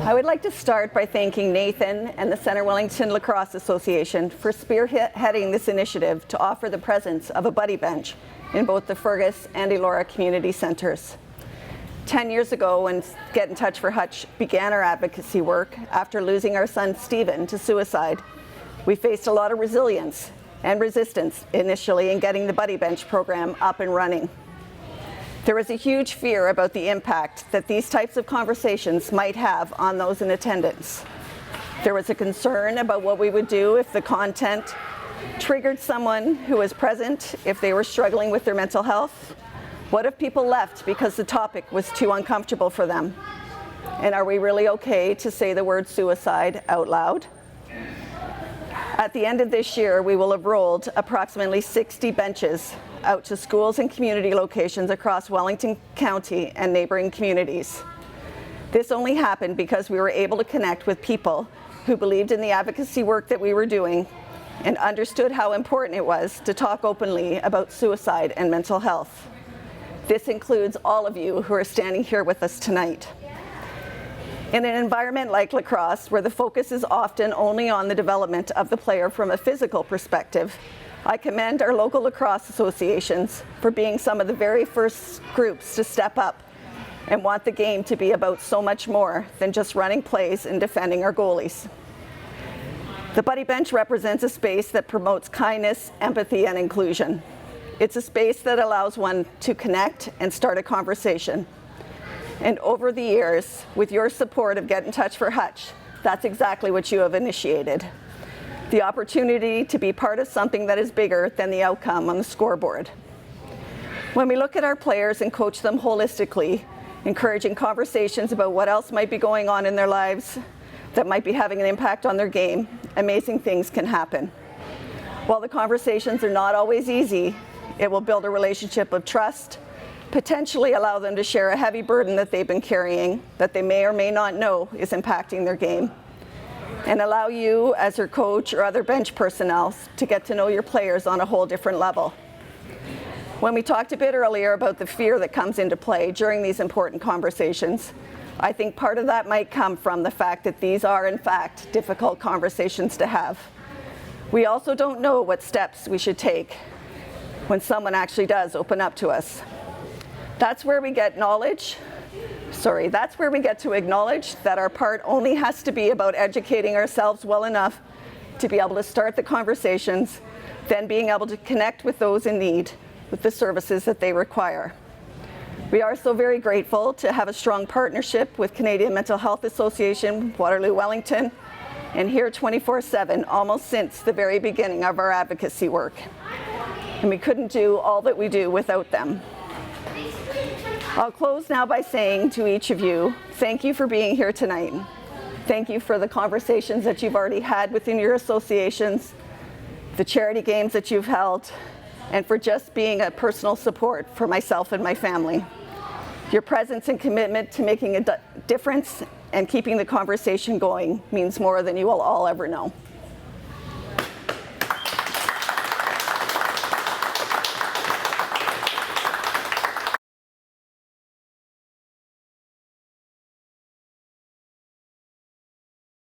I would like to start by thanking Nathan and the Centre Wellington Lacrosse Association for spearheading this initiative to offer the presence of a buddy bench in both the Fergus and Elora community centres. 10 years ago, when Get in Touch for Hutch began our advocacy work after losing our son Stephen to suicide, we faced a lot of resilience and resistance initially in getting the buddy bench program up and running. There was a huge fear about the impact that these types of conversations might have on those in attendance. There was a concern about what we would do if the content triggered someone who was present, if they were struggling with their mental health. What if people left because the topic was too uncomfortable for them? And are we really okay to say the word suicide out loud? At the end of this year, we will have rolled approximately 60 benches out to schools and community locations across Wellington County and neighboring communities. This only happened because we were able to connect with people who believed in the advocacy work that we were doing and understood how important it was to talk openly about suicide and mental health. This includes all of you who are standing here with us tonight. In an environment like lacrosse, where the focus is often only on the development of the player from a physical perspective, I commend our local lacrosse associations for being some of the very first groups to step up and want the game to be about so much more than just running plays and defending our goalies. The Buddy Bench represents a space that promotes kindness, empathy, and inclusion. It's a space that allows one to connect and start a conversation. And over the years, with your support of Get in Touch for Hutch, that's exactly what you have initiated. The opportunity to be part of something that is bigger than the outcome on the scoreboard. When we look at our players and coach them holistically, encouraging conversations about what else might be going on in their lives that might be having an impact on their game, amazing things can happen. While the conversations are not always easy, it will build a relationship of trust, potentially allow them to share a heavy burden that they've been carrying that they may or may not know is impacting their game, and allow you as your coach or other bench personnel to get to know your players on a whole different level. When we talked a bit earlier about the fear that comes into play during these important conversations, I think part of that might come from the fact that these are in fact difficult conversations to have. We also don't know what steps we should take when someone actually does open up to us. That's where we get to acknowledge that our part only has to be about educating ourselves well enough to be able to start the conversations, then being able to connect with those in need with the services that they require. We are so very grateful to have a strong partnership with Canadian Mental Health Association, Waterloo Wellington, and here 24/7 almost since the very beginning of our advocacy work. And we couldn't do all that we do without them. I'll close now by saying to each of you, thank you for being here tonight. Thank you for the conversations that you've already had within your associations, the charity games that you've held, and for just being a personal support for myself and my family. Your presence and commitment to making a difference and keeping the conversation going means more than you will all ever know.